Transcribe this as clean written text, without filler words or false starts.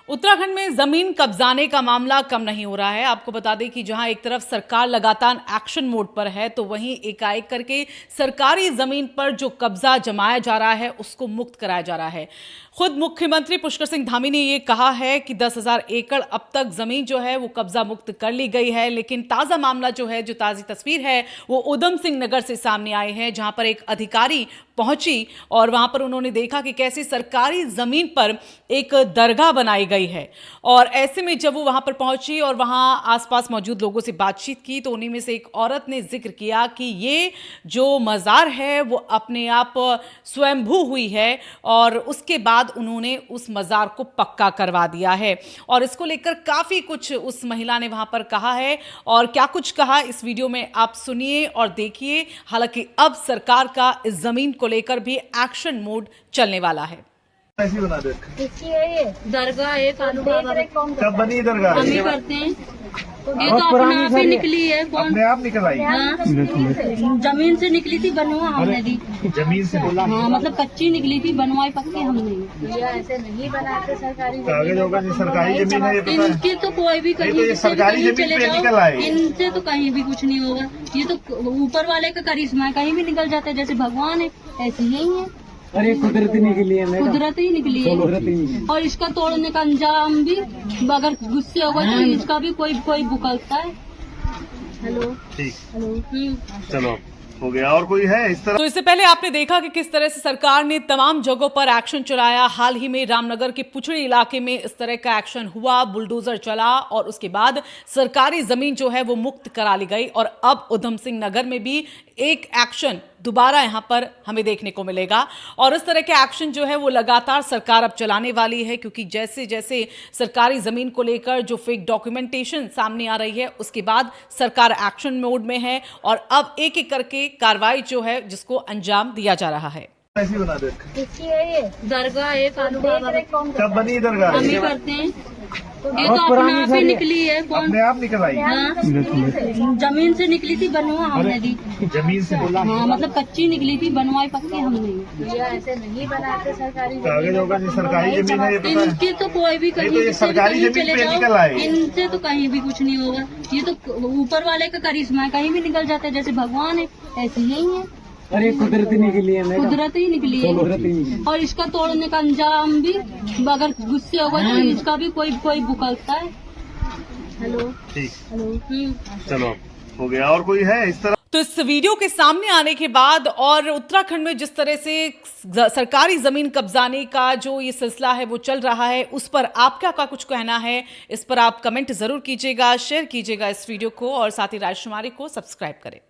उत्तराखंड में जमीन कब्जाने का मामला कम नहीं हो रहा है। आपको बता दें कि जहां एक तरफ सरकार लगातार एक्शन मोड पर है, तो वहीं एकाएक करके सरकारी जमीन पर जो कब्जा जमाया जा रहा है उसको मुक्त कराया जा रहा है। खुद मुख्यमंत्री पुष्कर सिंह धामी ने ये कहा है कि 10,000 एकड़ अब तक जमीन जो है वो कब्जा मुक्त कर ली गई है। लेकिन ताजा मामला जो है, जो ताजी तस्वीर है, वो उधम सिंह नगर से सामने आई है, जहां पर एक अधिकारी पहुंची और वहां पर उन्होंने देखा कि कैसे सरकारी जमीन पर एक दरगाह बनाई गई है। और ऐसे में जब वो वहां पर पहुंची और वहां आसपास मौजूद लोगों से बातचीत की, तो उन्हीं में से एक औरत ने जिक्र किया कि ये जो मज़ार है वो अपने आप स्वयंभू हुई है और उसके बाद उन्होंने उस मज़ार को पक्का करवा दिया है। और इसको लेकर काफ़ी कुछ उस महिला ने वहां पर कहा है, और क्या कुछ कहा इस वीडियो में आप सुनिए और देखिए। हालांकि अब सरकार का इस जमीन को लेकर भी एक्शन मोड चलने वाला है। ऐसी बना दे। ये दरगाह है कालू बाबा। कब बनी दरगाह? हम ही करते हैं। ये तो अपने आप ही निकली है। कौन? अपने आप निकल आई? हाँ, जमीन से निकली थी, बनवा हमने दी। जमीन से बोला? हाँ, मतलब कच्ची निकली थी, बनवाई पक्की हमने। ऐसे नहीं बनाते सरकारी कागज होगा जी, सरकारी जमीन है ये पता है? इनकी तो कोई भी तो ये सरकारी जमीन पे निकल आए। इनसे तो कहीं भी कुछ नहीं होगा। ये तो ऊपर वाले का करिश्मा है, कहीं भी निकल जाते हैं। जैसे भगवान है ऐसे यही है। अरे कुदरती निकली है, कुदरत ही निकली है। कुदरती। और इसका तोड़ने का अंजाम भी अगर गुस्से होगा तो इसका भी कोई भुगतता है। हेलो ठीक, हेलो। चलो हो गया। और कोई है इस तरह? तो इससे पहले आपने देखा कि किस तरह से सरकार ने तमाम जगहों पर एक्शन चलाया। हाल ही में रामनगर के पुछड़ी इलाके में इस तरह का एक्शन हुआ, बुलडोजर चला और उसके बाद सरकारी जमीन जो है वो मुक्त करा ली गई। और अब उधम सिंह नगर में भी एक एक्शन दोबारा यहां पर हमें देखने को मिलेगा। और इस तरह के एक्शन जो है वो लगातार सरकार अब चलाने वाली है, क्योंकि जैसे जैसे सरकारी जमीन को लेकर जो फेक डॉक्यूमेंटेशन सामने आ रही है, उसके बाद सरकार एक्शन मोड में है और अब एक एक करके कार्रवाई जो है जिसको अंजाम दिया जा रहा है। ऐसी बना दे। ये दरगाह है कालू बाबा। कब बनी दरगाह? हम ही करते हैं। ये तो अपने आप ही निकली है। कौन? अपने आप निकल आई? हाँ, जमीन से निकली थी, बनवा हमने दी। जमीन से बोला? हाँ, मतलब कच्ची निकली थी, बनवाई पक्की हमने। ऐसे नहीं बनाते सरकारी कागज होगा जी, सरकारी जमीन है ये पता है? इनकी तो कोई भी कहीं तो ये सरकारी जमीन पे निकल आए। इनसे तो कहीं भी कुछ नहीं होगा। ये तो ऊपर वाले का करिश्मा है, कहीं भी निकल जाते हैं। जैसे भगवान है ऐसे यही है। अरे कुदरती निकली है, कुदरत ही निकली है। कुदरती। और इसका तोड़ने का अंजाम भी अगर गुस्से होगा तो इसका भी कोई भुगतता है। हेलो ठीक, हेलो। चलो हो गया। और कोई है इस तरह? तो इस वीडियो के सामने आने के बाद और उत्तराखंड में जिस तरह से सरकारी जमीन कब्जाने का जो ये सिलसिला है वो चल रहा है, उस पर आपका क्या कुछ कहना है, इस पर आप कमेंट जरूर कीजिएगा, शेयर कीजिएगा इस वीडियो को और साथ ही राजकुमारी को सब्सक्राइब करें।